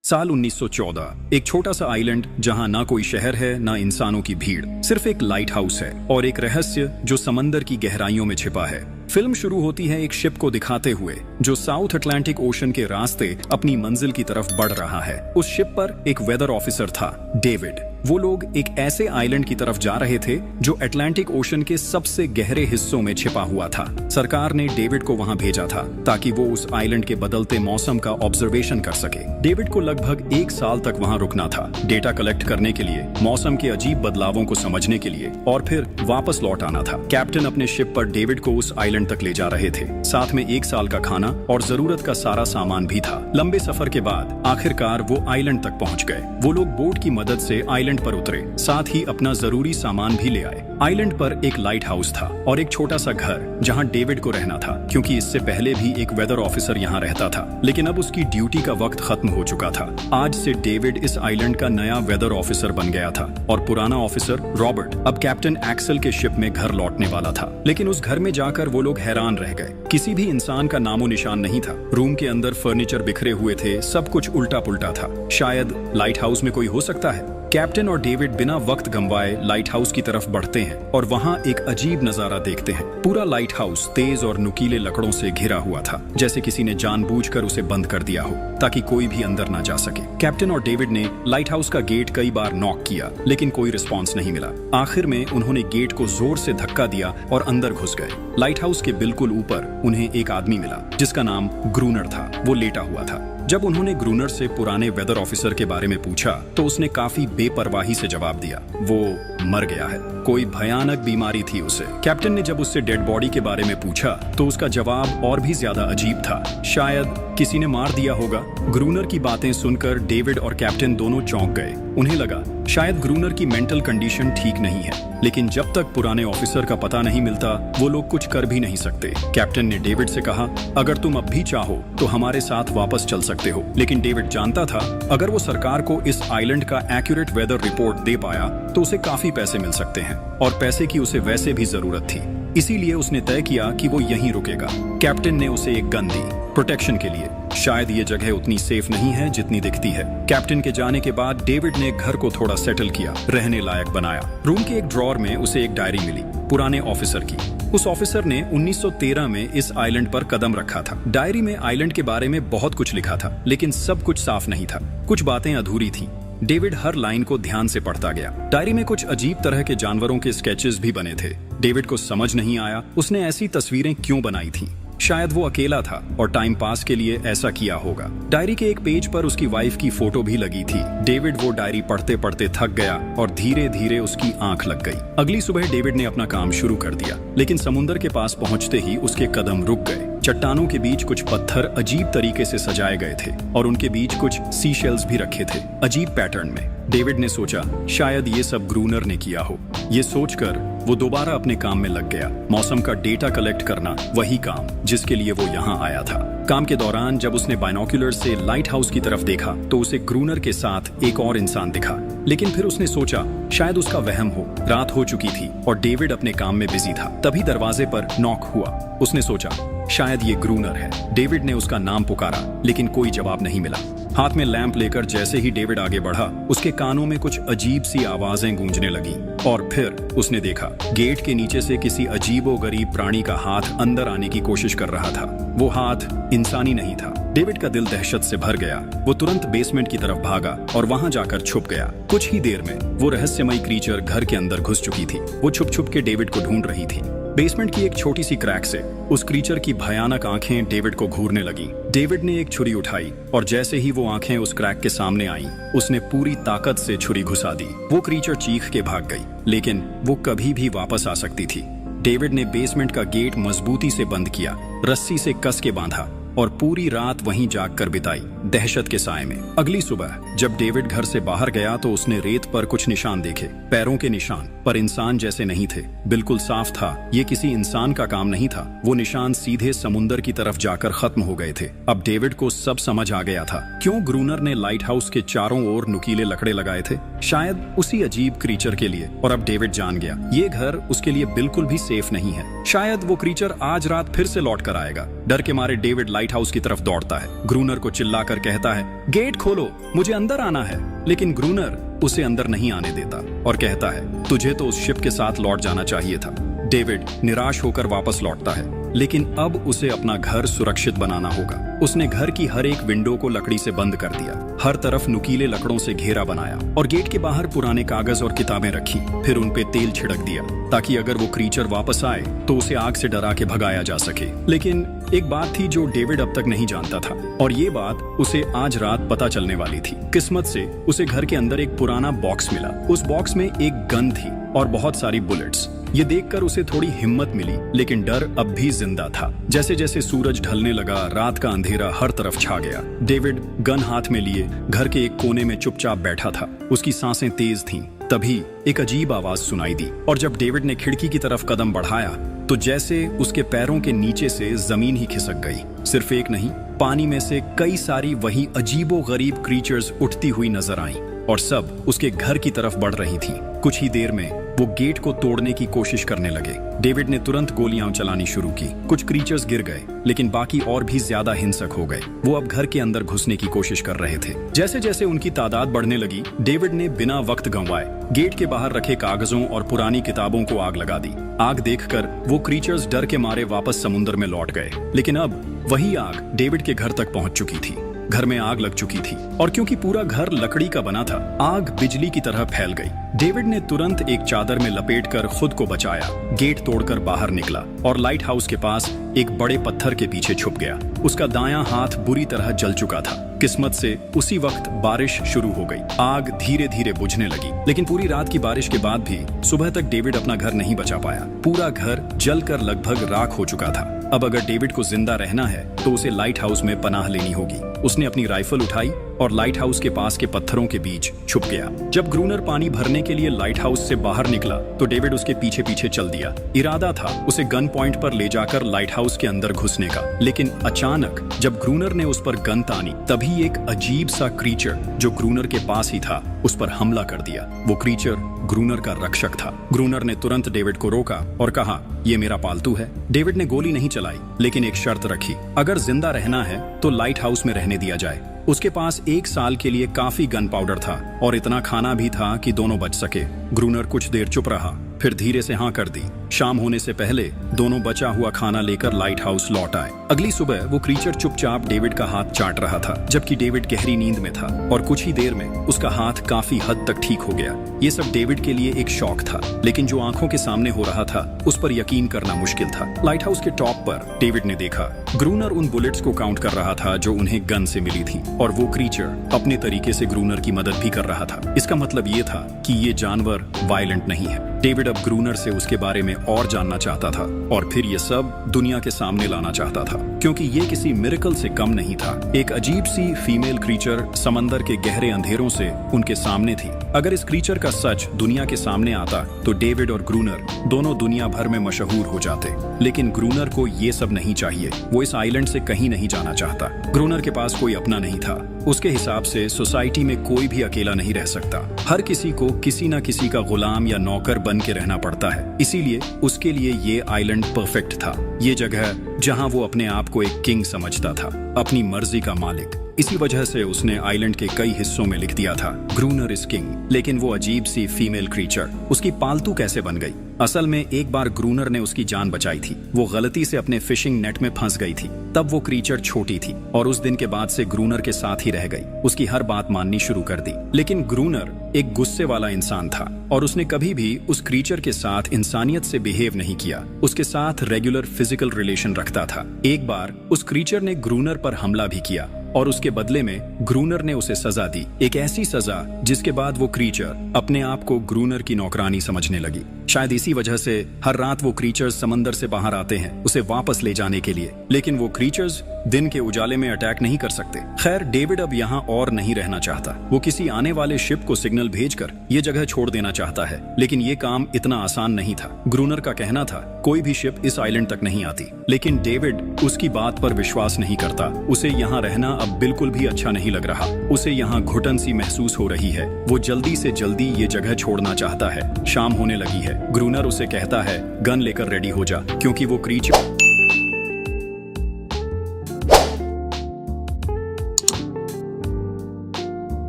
साल 1914 एक छोटा सा आइलैंड जहां ना कोई शहर है ना इंसानों की भीड़, सिर्फ एक लाइट हाउस है और एक रहस्य जो समंदर की गहराइयों में छिपा है। फिल्म शुरू होती है एक शिप को दिखाते हुए जो साउथ अटलांटिक ओशन के रास्ते अपनी मंजिल की तरफ बढ़ रहा है। उस शिप पर एक वेदर ऑफिसर था, डेविड। वो लोग एक ऐसे आइलैंड की तरफ जा रहे थे जो अटलांटिक ओशन के सबसे गहरे हिस्सों में छिपा हुआ था। सरकार ने डेविड को वहां भेजा था ताकि वो उस आइलैंड के बदलते मौसम का ऑब्जर्वेशन कर सके। डेविड को लगभग 1 साल तक वहां रुकना था, डेटा कलेक्ट करने के लिए, मौसम के अजीब बदलावों को समझने के लिए और फिर वापस लौट आना था। कैप्टन अपने शिप पर डेविड को उस आइलैंड तक ले जा रहे थे, साथ में 1 साल का खाना और जरूरत का सारा सामान भी था। लंबे सफर के बाद आखिरकार वो आइलैंड तक पहुंच गए। वो लोग बोट की मदद से आइलैंड पर उतरे, साथ ही अपना जरूरी सामान भी ले आए। आइलैंड पर एक लाइट हाउस था और एक छोटा सा घर जहां डेविड को रहना था, क्योंकि इससे पहले भी एक वेदर ऑफिसर यहां रहता था, लेकिन अब उसकी ड्यूटी का वक्त खत्म हो चुका था। आज से डेविड इस आइलैंड का नया वेदर ऑफिसर बन गया था और पुराना ऑफिसर रॉबर्ट अब कैप्टन एक्सेल के शिप में घर लौटने वाला था। लेकिन उस घर में जाकर वो लोग हैरान रह गए। किसी भी इंसान का नामो निशान नहीं था। रूम के अंदर फर्नीचर बिखरे हुए थे, सब कुछ उल्टा पुल्टा था। शायद लाइट हाउस में कोई हो सकता है। कैप्टन और डेविड बिना वक्त गंवाए लाइट हाउस की तरफ बढ़ते हैं और वहां एक अजीब नजारा देखते हैं। पूरा लाइट हाउस तेज और नुकीले लकड़ों से घिरा हुआ था, जैसे किसी ने जानबूझकर उसे बंद कर दिया हो ताकि कोई भी अंदर ना जा सके। कैप्टन और डेविड ने लाइट हाउस का गेट कई बार नॉक किया, लेकिन कोई रिस्पॉन्स नहीं मिला। आखिर में उन्होंने गेट को जोर से धक्का दिया और अंदर घुस गए। लाइट हाउस के बिल्कुल ऊपर उन्हें एक आदमी मिला जिसका नाम ग्रूनर था। वो लेटा हुआ था। जब उन्होंने ग्रूनर से पुराने वेदर ऑफिसर के बारे में पूछा तो उसने काफी बेपरवाही से जवाब दिया, वो मर गया है, कोई भयानक बीमारी थी उसे। कैप्टन ने जब उससे डेड बॉडी के बारे में पूछा तो उसका जवाब और भी ज्यादा अजीब था, शायद किसी ने मार दिया होगा। ग्रूनर की बातें सुनकर डेविड और कैप्टन दोनों चौंक गए। उन्हें लगा शायद ग्रूनर की मेंटल कंडीशन ठीक नहीं है, लेकिन जब तक पुराने ऑफिसर का पता नहीं मिलता वो लोग कुछ कर भी नहीं सकते। कैप्टन ने डेविड से कहा, अगर तुम अब भी चाहो तो हमारे साथ वापस चल सकते हो। लेकिन डेविड जानता था अगर वो सरकार को इस आइलैंड का एक्यूरेट वेदर रिपोर्ट दे पाया तो उसे काफी पैसे मिल सकते हैं और पैसे की उसे वैसे भी जरूरत थी। इसीलिए उसने तय किया कि वो यहीं रुकेगा। कैप्टन ने उसे एक गन दी प्रोटेक्शन के लिए। शायद ये जगह उतनी सेफ नहीं है जितनी दिखती है। कैप्टन के जाने के बाद डेविड ने घर को थोड़ा सेटल किया, रहने लायक बनाया। रूम के एक ड्रॉर में उसे एक डायरी मिली पुराने ऑफिसर की। उस ऑफिसर ने 1913 में इस आइलैंड पर कदम रखा था। डायरी में आइलैंड के बारे में बहुत कुछ लिखा था, लेकिन सब कुछ साफ नहीं था। कुछ बातें अधूरी थीं। डेविड हर लाइन को ध्यान से पढ़ता गया। डायरी में कुछ अजीब तरह के जानवरों के स्केचेस भी बने थे। डेविड को समझ नहीं आया उसने ऐसी तस्वीरें क्यों बनाई थीं। शायद वो अकेला था और टाइम पास के लिए ऐसा किया होगा। डायरी के एक पेज पर उसकी वाइफ की फोटो भी लगी थी। डेविड वो डायरी पढ़ते पढ़ते थक गया और धीरे धीरे उसकी आंख लग गई। अगली सुबह डेविड ने अपना काम शुरू कर दिया, लेकिन समुद्र के पास पहुंचते ही उसके कदम रुक गए। चट्टानों के बीच कुछ पत्थर अजीब तरीके से सजाए गए थे और उनके बीच कुछ सी शेल्स भी रखे थे, अजीब पैटर्न में। डेविड ने सोचा शायद ये सब ग्रूनर ने किया हो। ये सोचकर वो दोबारा अपने काम में लग गया। मौसम का डेटा कलेक्ट करना, वही काम जिसके लिए वो यहाँ आया था। काम के दौरान जब उसने बाइनोक्यूलर से लाइट हाउस की तरफ देखा तो उसे ग्रूनर के साथ एक और इंसान दिखा, लेकिन फिर उसने सोचा शायद उसका वहम हो। रात हो चुकी थी और डेविड अपने काम में बिजी था। तभी दरवाजे पर नॉक हुआ। उसने सोचा शायद ये ग्रूनर है। डेविड ने उसका नाम पुकारा, लेकिन कोई जवाब नहीं मिला। हाथ में लैंप लेकर जैसे ही डेविड आगे बढ़ा, उसके कानों में कुछ अजीब सी आवाजें गूंजने लगी और फिर उसने देखा गेट के नीचे से किसी अजीबोगरीब प्राणी का हाथ अंदर आने की कोशिश कर रहा था। वो हाथ इंसानी नहीं था। डेविड का दिल दहशत से भर गया। वो तुरंत बेसमेंट की तरफ भागा और वहां जाकर छुप गया। कुछ ही देर में वो रहस्यमयी क्रीचर घर के अंदर घुस चुकी थी। वो छुप छुप के डेविड को ढूंढ रही थी। बेसमेंट की एक छोटी सी क्रैक से उस क्रीचर की भयानक आंखें डेविड को घूरने लगी। डेविड ने एक छुरी उठाई और जैसे ही वो आंखें उस क्रैक के सामने आईं, उसने पूरी ताकत से छुरी घुसा दी। वो क्रीचर चीख के भाग गई, लेकिन वो कभी भी वापस आ सकती थी। डेविड ने बेसमेंट का गेट मजबूती से बंद किया, रस्सी से कस के बांधा और पूरी रात वहीं जागकर बिताई, दहशत के साए में। अगली सुबह जब डेविड घर से बाहर गया तो उसने रेत पर कुछ निशान देखे, पैरों के निशान, पर इंसान जैसे नहीं थे। बिल्कुल साफ था ये किसी इंसान का काम नहीं था। वो निशान सीधे समुंदर की तरफ जाकर खत्म हो गए थे। अब डेविड को सब समझ आ गया था क्यों ग्रूनर ने लाइट हाउस के चारों ओर नुकीले लकड़े लगाए थे, शायद उसी अजीब क्रीचर के लिए। और अब डेविड जान गया ये घर उसके लिए बिल्कुल भी सेफ नहीं है। शायद वो क्रीचर आज रात फिर से लौट कर आएगा। डर के मारे डेविड लाइट हाउस की तरफ दौड़ता है। ग्रूनर को चिल्लाकर चिल्लाकर कहता है, गेट खोलो, मुझे अंदर आना है। लेकिन ग्रूनर उसे अंदर नहीं आने देता और कहता है, तुझे तो उस शिप के साथ लौट जाना चाहिए था। डेविड निराश होकर वापस लौटता है, लेकिन अब उसे अपना घर सुरक्षित बनाना होगा। उसने घर की हर एक विंडो को लकड़ी से बंद कर दिया, हर तरफ नुकीले लकड़ों से घेरा बनाया और गेट के बाहर पुराने कागज और किताबें रखी। फिर उन पे तेल छिड़क दिया ताकि अगर वो क्रीचर वापस आए तो उसे आग से डरा के भगाया जा सके। लेकिन एक बात थी जो डेविड अब तक नहीं जानता था, और ये बात उसे आज रात पता चलने वाली थी। किस्मत से उसे घर के अंदर एक पुराना बॉक्स मिला। उस बॉक्स में एक गन थी और बहुत सारी बुलेट्स। ये देखकर उसे थोड़ी हिम्मत मिली, लेकिन डर अब भी जिंदा था। जैसे जैसे सूरज ढलने लगा, रात का अंधेरा हर तरफ छा गया। डेविड गन हाथ में लिए घर के एक कोने में चुपचाप बैठा था। उसकी सांसें तेज थीं। तभी एक अजीब आवाज सुनाई दी, और जब डेविड ने खिड़की की तरफ कदम बढ़ाया तो जैसे उसके पैरों के नीचे से जमीन ही खिसक गई। सिर्फ एक नहीं, पानी में से कई सारी वही अजीबो गरीब क्रीचर्स उठती हुई नजर आईं, और सब उसके घर की तरफ बढ़ रही थीं। कुछ ही देर में वो गेट को तोड़ने की कोशिश करने लगे। डेविड ने तुरंत गोलियां चलानी शुरू की। कुछ क्रीचर्स गिर गए, लेकिन बाकी और भी ज्यादा हिंसक हो गए। वो अब घर के अंदर घुसने की कोशिश कर रहे थे। जैसे जैसे उनकी तादाद बढ़ने लगी, डेविड ने बिना वक्त गंवाए गेट के बाहर रखे कागजों और पुरानी किताबों को आग लगा दी। आग देखकर वो क्रीचर्स डर के मारे वापस समुद्र में लौट गए। लेकिन अब वही आग डेविड के घर तक पहुंच चुकी थी। घर में आग लग चुकी थी, और क्योंकि पूरा घर लकड़ी का बना था, आग बिजली की तरह फैल गई। डेविड ने तुरंत एक चादर में लपेटकर खुद को बचाया, गेट तोड़कर बाहर निकला और लाइट हाउस के पास एक बड़े पत्थर के पीछे छुप गया। उसका दायां हाथ बुरी तरह जल चुका था। किस्मत से उसी वक्त बारिश शुरू हो गई। आग धीरे धीरे बुझने लगी, लेकिन पूरी रात की बारिश के बाद भी सुबह तक डेविड अपना घर नहीं बचा पाया। पूरा घर जलकर लगभग राख हो चुका था। अब अगर डेविड को जिंदा रहना है तो उसे लाइट हाउस में पनाह लेनी होगी। उसने अपनी राइफल उठाई और लाइट हाउस के पास के पत्थरों के बीच छुप गया। जब ग्रूनर पानी भरने के लिए लाइट हाउस से बाहर निकला तो डेविड उसके पीछे पीछे चल दिया। इरादा था उसे गन पॉइंट पर ले जाकर लाइट हाउस के अंदर घुसने का, लेकिन अचानक जब ग्रूनर ने उस पर गन तानी, तभी एक अजीब सा क्रीचर जो ग्रूनर के पास ही था उस पर हमला कर दिया। वो क्रीचर ग्रूनर का रक्षक था। ग्रूनर ने तुरंत डेविड को रोका और कहा, ये मेरा पालतू है। डेविड ने गोली नहीं चलाई, लेकिन एक शर्त रखी, अगर जिंदा रहना है तो लाइट हाउस में रहने दिया जाए। उसके पास 1 साल के लिए काफी गन पाउडर था और इतना खाना भी था कि दोनों बच सके। ग्रूनर कुछ देर चुप रहा, फिर धीरे से हाँ कर दी। शाम होने से पहले दोनों बचा हुआ खाना लेकर लाइट हाउस लौट आए। अगली सुबह वो क्रीचर चुपचाप डेविड का हाथ चाट रहा था, जबकि डेविड गहरी नींद में था, और कुछ ही देर में उसका हाथ काफी हद तक ठीक हो गया। ये सब डेविड के लिए एक शौक था, लेकिन जो आंखों के सामने हो रहा था उस पर यकीन करना मुश्किल था। लाइट हाउस के टॉप पर डेविड ने देखा ग्रूनर उन बुलेट्स को काउंट कर रहा था जो उन्हें गन से मिली थी, और वो क्रीचर अपने तरीके से ग्रूनर की मदद भी कर रहा था। इसका मतलब ये था कि ये जानवर वायलेंट नहीं है। डेविड अब ग्रूनर से उसके बारे में और जानना चाहता था, और फिर ये सब दुनिया के सामने लाना चाहता था, क्योंकि ये किसी मिरेकल से कम नहीं था। एक अजीब सी फीमेल क्रीचर समंदर के गहरे अंधेरों से उनके सामने थी। अगर इस क्रीचर का सच दुनिया के सामने आता तो डेविड और ग्रूनर दोनों दुनिया भर में मशहूर हो जाते। लेकिन ग्रूनर को ये सब नहीं चाहिए। वो इस आइलैंड से कहीं नहीं जाना चाहता। ग्रूनर के पास कोई अपना नहीं था। उसके हिसाब से सोसाइटी में कोई भी अकेला नहीं रह सकता। हर किसी को किसी न किसी का गुलाम या नौकर बन के रहना पड़ता है। इसीलिए उसके लिए ये आइलैंड परफेक्ट था। ये जगह जहां वो अपने आप को एक किंग समझता था, अपनी मर्जी का मालिक। इसी वजह से उसने आइलैंड के कई हिस्सों में लिख दिया था, ग्रूनर इज किंग। लेकिन वो अजीब सी फीमेल क्रीचर उसकी पालतू कैसे बन गई? असल में एक बार ग्रूनर ने उसकी जान बचाई थी। वो गलती से अपने फिशिंग नेट में फंस गई थी। तब वो क्रीचर छोटी थी और उस दिन के बाद से ग्रूनर के साथ ही रह गई। उसकी हर बात माननी शुरू कर दी। लेकिन ग्रूनर एक गुस्से वाला इंसान था और उसने कभी भी उस क्रीचर के साथ इंसानियत से बिहेव नहीं किया। उसके साथ रेगुलर फिजिकल रिलेशन रखता था। एक बार उस क्रीचर ने ग्रूनर पर हमला भी किया और उसके बदले में ग्रूनर ने उसे सजा दी, एक ऐसी सजा जिसके बाद वो क्रीचर अपने आप को ग्रूनर की नौकरानी समझने लगी। शायद इसी वजह से हर रात वो क्रीचर्स समंदर से बाहर आते हैं उसे वापस ले जाने के लिए, लेकिन वो क्रीचर्स दिन के उजाले में अटैक नहीं कर सकते। खैर, डेविड अब यहाँ और नहीं रहना चाहता। वो किसी आने वाले शिप को सिग्नल भेजकर ये जगह छोड़ देना चाहता है, लेकिन ये काम इतना आसान नहीं था। ग्रूनर का कहना था कोई भी शिप इस आइलैंड तक नहीं आती, लेकिन डेविड उसकी बात पर विश्वास नहीं करता। उसे यहाँ रहना अब बिल्कुल भी अच्छा नहीं लग रहा। उसे यहाँ घुटन सी महसूस हो रही है। वो जल्दी से जल्दी ये जगह छोड़ना चाहता है। शाम होने लगी है। ग्रूनर उसे कहता है गन लेकर रेडी हो जा, क्योंकि वो क्रीचर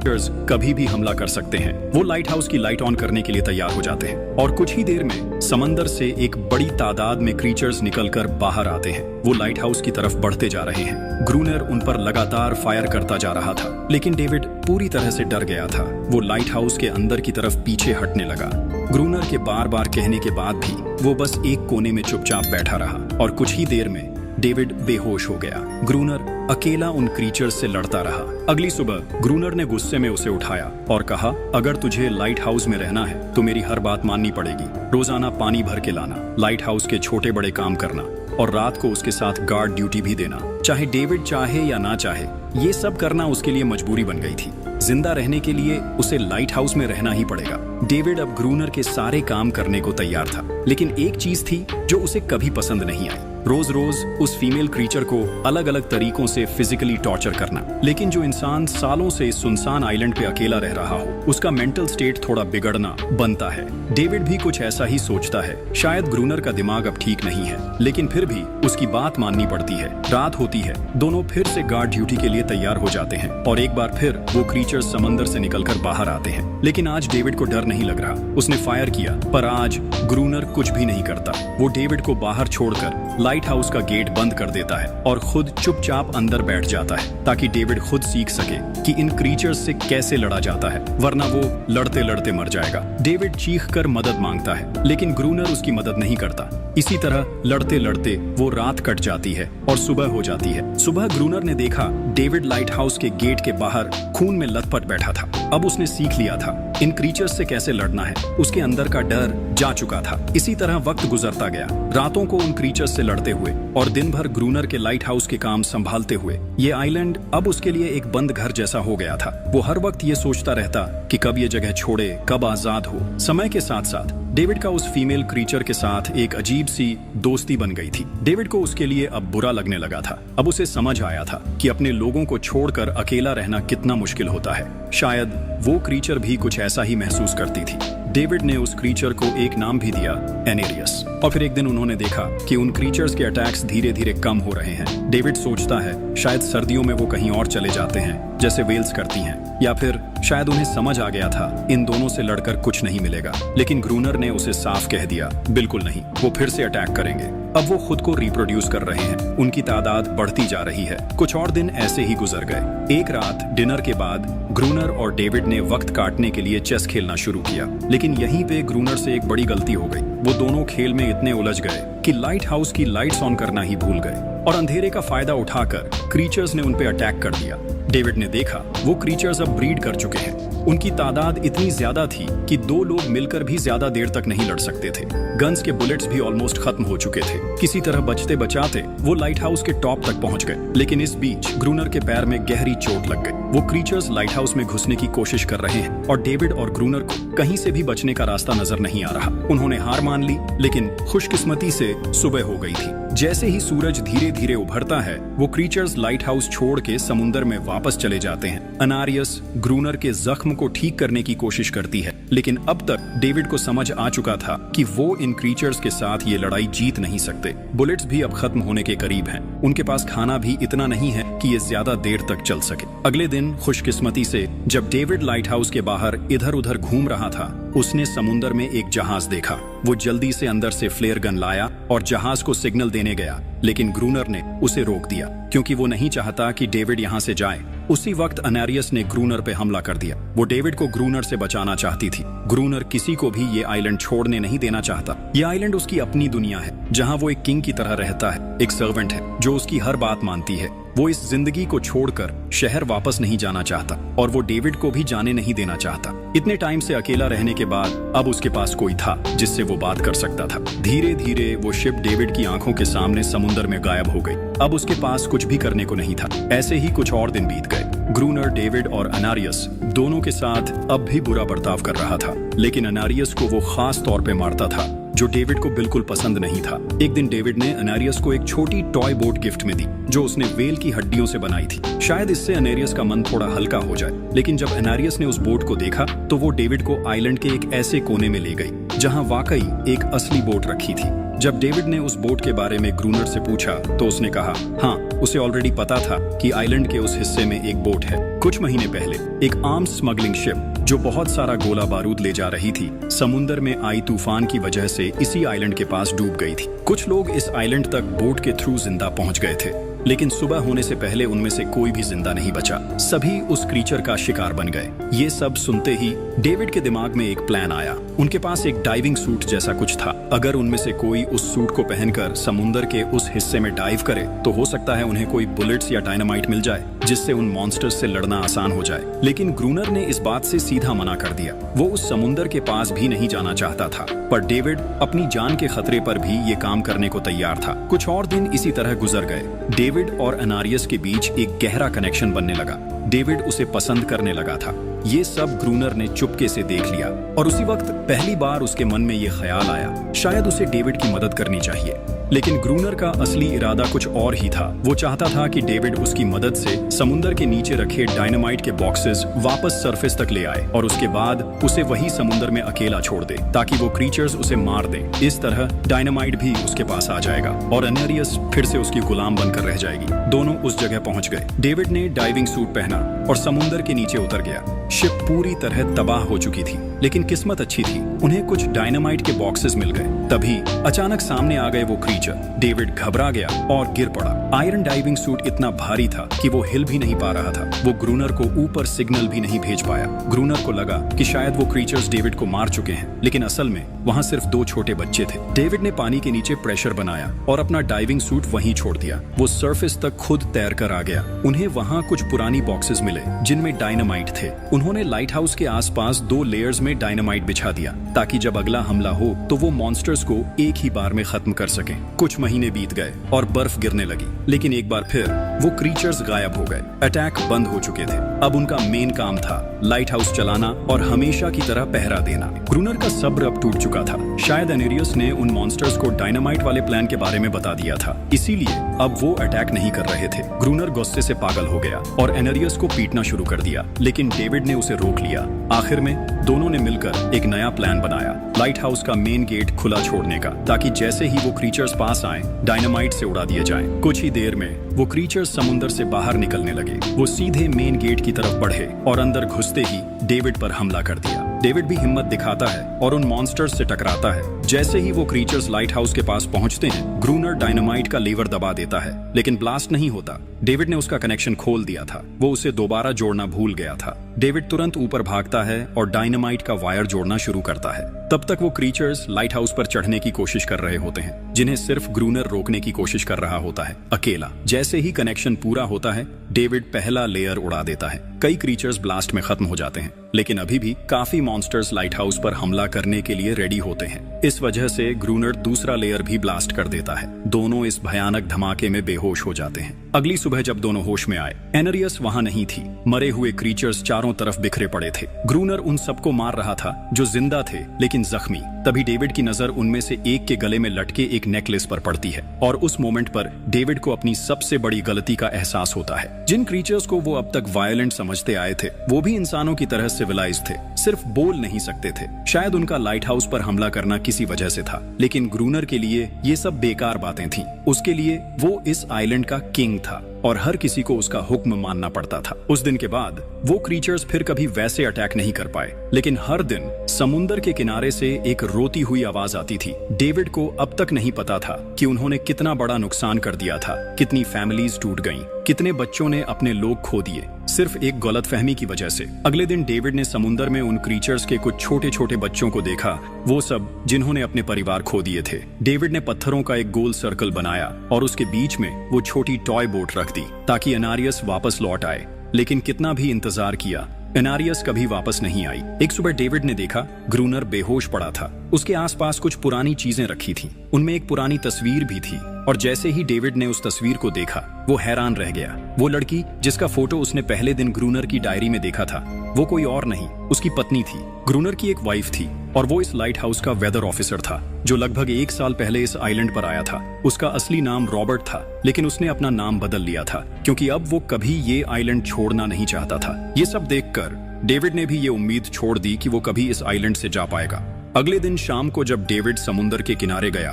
कभी भी हमला कर सकते हैं। वो लाइट हाउस की लाइट ऑन करने के लिए तैयार हो जाते हैं और कुछ ही देर में समंदर से एक बड़ी तादाद में क्रीचर्स निकलकर बाहर आते हैं। वो लाइट हाउस की तरफ बढ़ते जा रहे हैं। ग्रूनर उन पर लगातार फायर करता जा रहा था, लेकिन डेविड पूरी तरह से डर गया था। वो लाइट हाउस के अंदर की तरफ पीछे हटने लगा। ग्रूनर के बार बार कहने के बाद भी वो बस एक कोने में चुपचाप बैठा रहा और कुछ ही देर में डेविड बेहोश हो गया। ग्रूनर अकेला उन क्रीचर्स से लड़ता रहा। अगली सुबह ग्रूनर ने गुस्से में उसे उठाया और कहा, अगर तुझे लाइट हाउस में रहना है तो मेरी हर बात माननी पड़ेगी। रोजाना पानी भर के लाना, लाइट हाउस के छोटे बड़े काम करना और रात को उसके साथ गार्ड ड्यूटी भी देना। चाहे डेविड चाहे या ना चाहे, ये सब करना उसके लिए मजबूरी बन गई थी। जिंदा रहने के लिए उसे लाइट हाउस में रहना ही पड़ेगा। डेविड अब ग्रूनर के सारे काम करने को तैयार था, लेकिन एक चीज थी जो उसे कभी पसंद नहीं आई। रोज रोज उस फीमेल क्रीचर को अलग अलग तरीकों से फिजिकली टॉर्चर करना। लेकिन जो इंसान सालों से इस सुनसान आइलैंड पे अकेला रह रहा हो, उसका मेंटल स्टेट थोड़ा बिगड़ना बनता है। डेविड भी कुछ ऐसा ही सोचता है। शायद ग्रूनर का दिमाग अब ठीक नहीं है, लेकिन फिर भी उसकी बात माननी पड़ती है। रात होती है, दोनों फिर से गार्ड ड्यूटी के लिए तैयार हो जाते हैं और एक बार फिर वो क्रीचर्स समंदर से निकलकर बाहर आते हैं। लेकिन आज डेविड को डर नहीं लग रहा। उसने फायर किया, पर आज ग्रूनर कुछ भी नहीं करता। वो डेविड को बाहर छोड़कर लाइट हाउस का गेट बंद कर देता है और खुद चुपचाप अंदर बैठ जाता है, ताकि डेविड खुद सीख सके कि इन क्रीचर्स से कैसे लड़ा जाता है, वरना वो लड़ते लड़ते मर जाएगा। डेविड चीख कर मदद मांगता है, लेकिन ग्रूनर उसकी मदद नहीं करता। इसी तरह लड़ते लड़ते वो रात कट जाती है और सुबह हो जाती है। सुबह ग्रूनर ने देखा डेविड लाइट हाउस के गेट के बाहर खून में लथपथ बैठा था। अब उसने सीख लिया था इन क्रीचर्स से कैसे लड़ना है। उसके अंदर का डर जा चुका था। इसी तरह वक्त गुजरता गया, रातों को उन क्रीचर्स से लड़ते हुए और दिन भर ग्रूनर के लाइट हाउस के काम संभालते हुए। ये आइलैंड अब उसके लिए एक बंद घर जैसा हो गया था। वो हर वक्त ये सोचता रहता कि कब ये जगह छोड़े, कब आजाद हो। समय के साथ साथ डेविड का उस फीमेल क्रीचर के साथ एक अजीब सी दोस्ती बन गई थी। डेविड को उसके लिए अब बुरा लगने लगा था। अब उसे समझ आया था कि अपने लोगों को छोड़कर अकेला रहना कितना मुश्किल होता है। शायद वो क्रीचर भी कुछ ऐसा ही महसूस करती थी। डेविड ने उस क्रीचर को एक नाम भी दिया, एनेरियस। और फिर एक दिन उन्होंने देखा कि उन क्रीचर्स के अटैक्स धीरे धीरे कम हो रहे हैं। डेविड सोचता है शायद सर्दियों में वो कहीं और चले जाते हैं, जैसे वेल्स करती हैं, या फिर शायद उन्हें समझ आ गया था इन दोनों से लड़कर कुछ नहीं मिलेगा। लेकिन ग्रूनर ने उसे साफ कह दिया, बिल्कुल नहीं, वो फिर से अटैक करेंगे। अब वो खुद को रिप्रोड्यूस कर रहे हैं, उनकी तादाद बढ़ती जा रही है। कुछ और दिन ऐसे ही गुजर गए। एक रात डिनर के बाद ग्रूनर और डेविड ने वक्त काटने के लिए चेस खेलना शुरू किया, लेकिन यहीं पे ग्रूनर से एक बड़ी गलती हो गई। वो दोनों खेल में इतने उलझ गए कि लाइट हाउस की लाइट्स ऑन करना ही भूल गए और अंधेरे का फायदा उठाकर क्रीचर्स ने उन पे अटैक कर दिया। डेविड ने देखा वो क्रीचर्स अब ब्रीड कर चुके हैं। उनकी तादाद इतनी ज्यादा थी कि दो लोग मिलकर भी ज्यादा देर तक नहीं लड़ सकते थे। गन्स के बुलेट्स भी ऑलमोस्ट खत्म हो चुके थे। किसी तरह बचते बचाते वो लाइट हाउस के टॉप तक पहुंच गए, लेकिन इस बीच ग्रूनर के पैर में गहरी चोट लग गई। वो क्रीचर्स लाइट हाउस में घुसने की कोशिश कर रहे हैं और डेविड और ग्रूनर को कहीं से भी बचने का रास्ता नजर नहीं आ रहा। उन्होंने हार मान ली, लेकिन खुशकिस्मती से सुबह हो गई थी। जैसे ही सूरज धीरे धीरे उभरता है, वो क्रीचर्स लाइट हाउस छोड़ के समुंदर में वापस चले जाते हैं। अनारियस ग्रूनर के जख्म को ठीक करने की कोशिश करती है, लेकिन अब तक डेविड को समझ आ चुका था कि वो इन क्रीचर्स के साथ ये लड़ाई जीत नहीं सकते। बुलेट्स भी अब खत्म होने के करीब हैं। उनके पास खाना भी इतना नहीं है कि ये ज्यादा देर तक चल सके। अगले दिन खुशकिस्मती से जब डेविड लाइट हाउस के बाहर इधर उधर घूम रहा था, उसने समुंदर में एक जहाज देखा। वो जल्दी से अंदर से फ्लेयर गन लाया और जहाज को सिग्नल देने गया, लेकिन ग्रूनर ने उसे रोक दिया क्योंकि वो नहीं चाहता कि डेविड यहाँ से जाए। उसी वक्त अनारियस ने ग्रूनर पे हमला कर दिया। वो डेविड को ग्रूनर से बचाना चाहती थी। ग्रूनर किसी को भी ये आइलैंड छोड़ने नहीं देना चाहता। ये आइलैंड उसकी अपनी दुनिया है, जहाँ वो एक किंग की तरह रहता है, एक सर्वेंट है जो उसकी हर बात मानती है। वो इस जिंदगी को छोड़कर शहर वापस नहीं जाना चाहता और वो डेविड को भी जाने नहीं देना चाहता। इतने टाइम से अकेला रहने के बाद अब उसके पास कोई था जिससे वो बात कर सकता था। धीरे धीरे वो शिप डेविड की आंखों के सामने समुद्र में गायब हो गई। अब उसके पास कुछ भी करने को नहीं था। ऐसे ही कुछ और दिन बीत गए। ग्रूनर, डेविड और अनारियस दोनों के साथ अब भी बुरा बर्ताव कर रहा था, लेकिन अनारियस को वो खास तौर पे मारता था, जो डेविड को बिल्कुल पसंद नहीं था। एक दिन डेविड ने अनारियस को एक छोटी टॉय बोट गिफ्ट में दी, जो उसने वेल की हड्डियों से बनाई थी। शायद इससे अनारियस का मन थोड़ा हल्का हो जाए। लेकिन जब एनारियस ने उस बोट को देखा तो वो डेविड को आइलैंड के एक ऐसे कोने में ले गई जहां वाकई एक असली बोट रखी थी। जब डेविड ने उस बोट के बारे में ग्रूनर से पूछा तो उसने कहा हाँ, उसे ऑलरेडी पता था कि आइलैंड के उस हिस्से में एक बोट है। कुछ महीने पहले एक आर्म्स स्मगलिंग शिप जो बहुत सारा गोला बारूद ले जा रही थी, समुंदर में आई तूफान की वजह से इसी आइलैंड के पास डूब गई थी। कुछ लोग इस आइलैंड तक बोट के थ्रू जिंदा पहुंच गए थे, लेकिन सुबह होने से पहले उनमें से कोई भी जिंदा नहीं बचा। सभी उस क्रीचर का शिकार बन गए। ये सब सुनते ही डेविड के दिमाग में एक प्लान आया। उनके पास एक डाइविंग सूट जैसा कुछ था। अगर उनमें से कोई उस सूट को पहनकर समुंदर के उस हिस्से में डाइव करे तो हो सकता है उन्हें कोई बुलेट्स या डायनामाइट मिल जाए जिससे उन मॉन्स्टर्स से लड़ना आसान हो जाए। लेकिन ग्रूनर ने इस बात से सीधा मना कर दिया। वो उस समुंदर के पास भी नहीं जाना चाहता था, पर डेविड अपनी जान के खतरे पर भी ये काम करने को तैयार था। कुछ और दिन इसी तरह गुजर गए। डेविड और एनारियस के बीच एक गहरा कनेक्शन बनने लगा। डेविड उसे पसंद करने लगा था। ये सब ग्रूनर ने चुपके से देख लिया और उसी वक्त पहली बार उसके मन में ये ख्याल आया, शायद उसे डेविड की मदद करनी चाहिए। लेकिन ग्रूनर का असली इरादा कुछ और ही था। वो चाहता था कि डेविड उसकी मदद से समुंदर के नीचे रखे डायनामाइट के बॉक्सेस वापस सरफेस तक ले आए और उसके बाद उसे वही समुंदर में अकेला छोड़ दे ताकि वो क्रीचर्स उसे मार दें। इस तरह डायनामाइट भी उसके पास आ जाएगा और एनेरियस फिर से उसकी गुलाम बनकर रह जाएगी। दोनों उस जगह पहुंच गए। डेविड ने डाइविंग सूट पहना और समुंदर के नीचे उतर गया। शिप पूरी तरह तबाह हो चुकी थी, लेकिन किस्मत अच्छी थी, उन्हें कुछ डायनामाइट के बॉक्सेस मिल गए। तभी अचानक सामने आ गए वो क्रीचर। डेविड घबरा गया और गिर पड़ा। आयरन डाइविंग सूट इतना भारी था कि वो हिल भी नहीं पा रहा था। वो ग्रूनर को ऊपर सिग्नल भी नहीं भेज पाया। ग्रूनर को लगा कि शायद वो क्रीचर्स डेविड को मार चुके हैं, लेकिन असल में वहाँ सिर्फ 2 छोटे बच्चे थे। डेविड ने पानी के नीचे प्रेशर बनाया और अपना डाइविंग सूट वहीं छोड़ दिया। वो सरफेस तक खुद तैर कर आ गया। उन्हें वहाँ कुछ पुरानी बॉक्सेस मिले जिनमें डायनामाइट थे। उन्होंने लाइट हाउस के आसपास 2 लेयर्स में डायनामाइट बिछा दिया ताकि जब अगला हमला हो तो वो मॉन्स्टर्स को एक ही बार में खत्म कर सकें। कुछ महीने बीत गए और बर्फ गिरने लगी, लेकिन एक बार फिर वो क्रीचर्स गायब हो गए। अटैक बंद हो चुके थे। अब उनका मेन काम था लाइट हाउस चलाना और हमेशा की तरह पहरा देना। ग्रूनर का सब्र अब टूट चुका था। शायद एनेरियस ने उन मॉन्स्टर्स को डायनामाइट वाले प्लान के बारे में बता दिया था, इसीलिए अब वो अटैक नहीं कर रहे थे। ग्रूनर गुस्से से पागल हो गया और एनेरियस को पीटना शुरू कर दिया, लेकिन डेविड ने उसे रोक लिया। आखिर में दोनों ने मिलकर एक नया प्लान बनाया, लाइट हाउस का मेन गेट खुला छोड़ने का, ताकि जैसे ही वो क्रीचर्स पास आए डायनामाइट से उड़ा दिए जाएं। कुछ ही देर में वो क्रीचर्स समुंदर से बाहर निकलने लगे। वो सीधे मेन गेट की तरफ बढ़े और अंदर घुसते ही डेविड पर हमला कर दिया। डेविड भी हिम्मत दिखाता है और उन मॉन्स्टर्स से टकराता है। जैसे ही वो क्रीचर्स लाइट हाउस के पास पहुंचते हैं, ग्रूनर डायनामाइट का लीवर दबा देता है, लेकिन ब्लास्ट नहीं होता। डेविड ने उसका कनेक्शन खोल दिया था। वो उसे दोबारा जोड़ना भूल गया था। डेविड तुरंत ऊपर भागता है और डायनामाइट का वायर जोड़ना शुरू करता है। तब तक वो क्रीचर्स लाइट हाउस पर चढ़ने की कोशिश कर रहे होते हैं, जिन्हें सिर्फ ग्रूनर रोकने की कोशिश कर रहा होता है, अकेला। जैसे ही कनेक्शन पूरा होता है, डेविड पहला लेयर उड़ा देता है। कई क्रीचर्स ब्लास्ट में खत्म हो जाते हैं, लेकिन अभी भी काफी मॉन्स्टर्स लाइट हाउस पर हमला करने के लिए रेडी होते हैं। इस वजह से ग्रूनर दूसरा लेयर भी ब्लास्ट कर देता है। दोनों इस भयानक धमाके में बेहोश हो जाते हैं। अगली सुबह जब दोनों होश में आए, एनेरियस वहां नहीं थी। मरे हुए क्रीचर्स चारों तरफ बिखरे पड़े थे। ग्रूनर उन सबको मार रहा था जो जिंदा थे लेकिन जख्मी। तभी डेविड की नजर उनमें से एक के गले में लटके एक नेकलेस पर पड़ती है और उस मोमेंट पर डेविड को अपनी सबसे बड़ी गलती का एहसास होता है। जिन क्रीचर्स को वो अब तक वायलेंट समझते आए थे, वो भी इंसानों की तरह सिविलाइज थे, सिर्फ बोल नहीं सकते थे। शायद उनका लाइट हाउस पर हमला करना किसी वजह से था, लेकिन ग्रूनर के लिए ये सब बेकार बातें थीं। उसके लिए वो इस आइलैंड का किंग था और हर किसी को उसका हुक्म मानना पड़ता था। उस दिन के बाद वो क्रीचर्स फिर कभी वैसे अटैक नहीं कर पाए, लेकिन हर दिन समुंदर के किनारे से एक रोती हुई आवाज आती थी। डेविड को अब तक नहीं पता था कि उन्होंने कितना बड़ा नुकसान कर दिया था, कितनी फैमिलीज टूट गईं, कितने बच्चों ने अपने लोग खो दिए, सिर्फ एक गलतफहमी की वजह से। अगले दिन डेविड ने समुंदर में उन क्रीचर्स के कुछ छोटे छोटे बच्चों को देखा, वो सब जिन्होंने अपने परिवार खो दिए थे। डेविड ने पत्थरों का एक गोल सर्कल बनाया और उसके बीच में वो छोटी टॉय बोट रख दी ताकि एनारियस वापस लौट आए। लेकिन कितना भी इंतजार किया, एनारियस कभी वापस नहीं आई। एक सुबह डेविड ने देखा ग्रूनर बेहोश पड़ा था। उसके आसपास कुछ पुरानी चीजें रखी थीं। उनमें एक पुरानी तस्वीर भी थी और जैसे ही डेविड ने उस तस्वीर को देखा वो हैरान रह गया। वो लड़की जिसका फोटो उसने पहले दिन ग्रूनर की डायरी में देखा था वो कोई और नहीं, उसकी पत्नी थी। ग्रूनर की एक वाइफ थी और वो इस लाइट हाउस का वेदर ऑफिसर था जो लगभग 1 साल पहले इस आइलैंड पर आया था। उसका असली नाम रॉबर्ट था, लेकिन उसने अपना नाम बदल लिया था क्योंकि अब वो कभी ये आइलैंड छोड़ना नहीं चाहता था। ये सब देखकर डेविड ने भी ये उम्मीद छोड़ दी कि वो कभी इस आइलैंड से जा पाएगा। अगले दिन शाम को जब डेविड समुंदर के किनारे गया,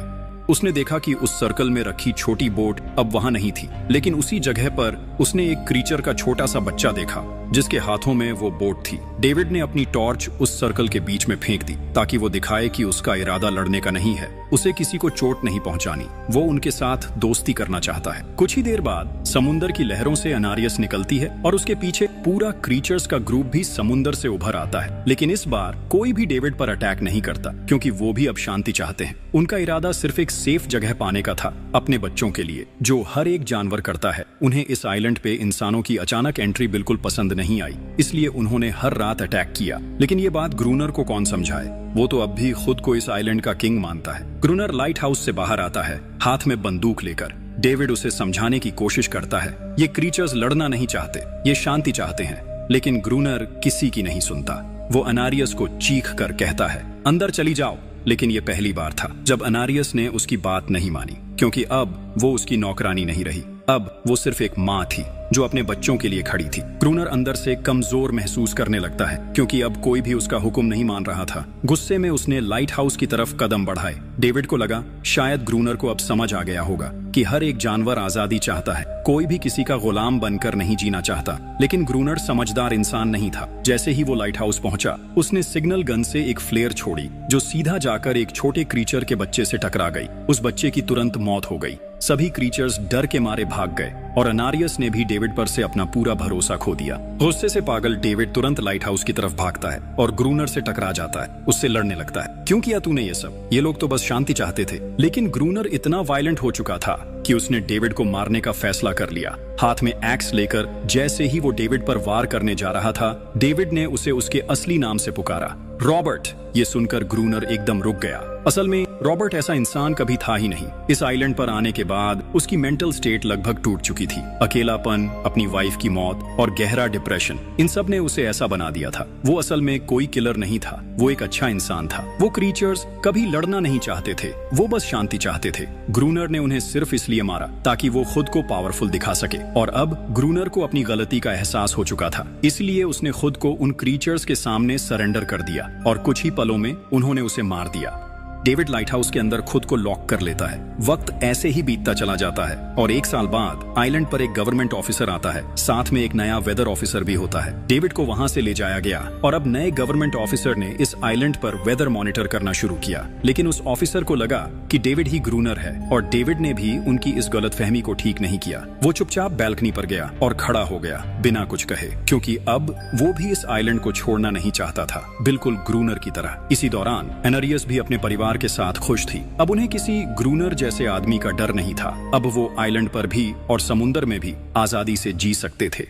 उसने देखा कि उस सर्कल में रखी छोटी बोट अब वहां नहीं थी, लेकिन उसी जगह पर उसने एक क्रीचर का छोटा सा बच्चा देखा जिसके हाथों में वो बोट थी। डेविड ने अपनी टॉर्च उस सर्कल के बीच में फेंक दी ताकि वो दिखाए कि उसका इरादा लड़ने का नहीं है, उसे किसी को चोट नहीं पहुंचानी, वो उनके साथ दोस्ती करना चाहता है। कुछ ही देर बाद समुंदर की लहरों से अनारियस निकलती है और उसके पीछे पूरा क्रीचर्स का ग्रुप भी समुंदर से उभर आता है। लेकिन इस बार कोई भी डेविड पर अटैक नहीं करता क्योंकि वो भी अब शांति चाहते हैं। उनका इरादा सिर्फ एक सेफ जगह पाने का था अपने बच्चों के लिए, जो हर एक जानवर करता है। उन्हें इस आइलैंड पे इंसानों की अचानक एंट्री बिल्कुल पसंद नहीं आई, इसलिए उन्होंने हर रात अटैक किया। लेकिन ये बात ग्रूनर को कौन समझाए, वो तो अब भी खुद को इस आइलैंड का किंग मानता है। ग्रूनर लाइट हाउस से बाहर आता है हाथ में बंदूक लेकर। डेविड उसे समझाने की कोशिश करता है ये क्रीचर्स लड़ना नहीं चाहते, ये शांति चाहते हैं, लेकिन ग्रूनर किसी की नहीं सुनता। वो अनारियस को चीख कर कहता है अंदर चली जाओ, लेकिन ये पहली बार था जब अनारियस ने उसकी बात नहीं मानी, क्योंकि अब वो उसकी नौकरानी नहीं रही, अब वो सिर्फ एक माँ थी जो अपने बच्चों के लिए खड़ी थी। ग्रूनर अंदर से कमजोर महसूस करने लगता है क्योंकि अब कोई भी उसका हुक्म नहीं मान रहा था। गुस्से में उसने लाइट हाउस की तरफ कदम बढ़ाए। डेविड को लगा शायद ग्रूनर को अब समझ आ गया होगा कि हर एक जानवर आजादी चाहता है, कोई भी किसी का गुलाम बनकर नहीं जीना चाहता। लेकिन ग्रूनर समझदार इंसान नहीं था। जैसे ही वो लाइट हाउस पहुंचा, उसने सिग्नल गन से एक फ्लेयर छोड़ी जो सीधा जाकर एक छोटे क्रीचर के बच्चे से टकरा गई। उस बच्चे की तुरंत मौत हो गई। सभी क्रीचर्स डर के मारे भाग गए और अनारियस ने भी डेविड पर से अपना पूरा भरोसा खो दिया। गुस्से से पागल डेविड तुरंत लाइट हाउस की तरफ भागता है और ग्रूनर से टकरा जाता है, उससे लड़ने लगता है। क्यों किया तूने ये सब? ये लोग तो बस शांति चाहते थे। लेकिन ग्रूनर इतना वायलेंट हो चुका था कि उसने डेविड को मारने का फैसला कर लिया। हाथ में एक्स लेकर जैसे ही वो डेविड पर वार करने जा रहा था, डेविड ने उसे उसके असली नाम से पुकारा, रॉबर्ट। ये सुनकर ग्रूनर एकदम रुक गया। असल में रॉबर्ट ऐसा इंसान कभी था ही नहीं। इस आइलैंड पर आने के बाद उसकी मेंटल स्टेट लगभग टूट चुकी थी। अकेलापन, अपनी वाइफ की मौत और गहरा डिप्रेशन, इन सब ने उसे ऐसा बना दिया था। वो असल में कोई किलर नहीं था, वो एक अच्छा इंसान था। वो क्रीचर्स कभी लड़ना नहीं चाहते थे, वो बस शांति चाहते थे। ग्रूनर ने उन्हें सिर्फ इसलिए मारा ताकि वो खुद को पावरफुल दिखा सके, और अब ग्रूनर को अपनी गलती का एहसास हो चुका था, इसलिए उसने खुद को उन क्रीचर्स के सामने सरेंडर कर दिया और कुछ ही पलों में उन्होंने उसे मार दिया। डेविड लाइट हाउस के अंदर खुद को लॉक कर लेता है। वक्त ऐसे ही बीतता चला जाता है और 1 साल बाद आइलैंड पर एक गवर्नमेंट ऑफिसर आता है, साथ में एक नया वेदर ऑफिसर भी होता है। डेविड को वहां से ले जाया गया और अब नए गवर्नमेंट ऑफिसर ने इस आइलैंड पर वेदर मॉनिटर करना शुरू किया। लेकिन उस ऑफिसर को लगा कि डेविड ही ग्रूनर है और डेविड ने भी उनकी इस गलतफहमी को ठीक नहीं किया। वो चुपचाप बैल्कनी पर गया और खड़ा हो गया बिना कुछ कहे, क्योंकि अब वो भी इस आइलैंड को छोड़ना नहीं चाहता था, बिल्कुल ग्रूनर की तरह। इसी दौरान एनारियस भी अपने परिवार के साथ खुश थी। अब उन्हें किसी ग्रूनर जैसे आदमी का डर नहीं था। अब वो आइलैंड पर भी और समुंदर में भी आजादी से जी सकते थे।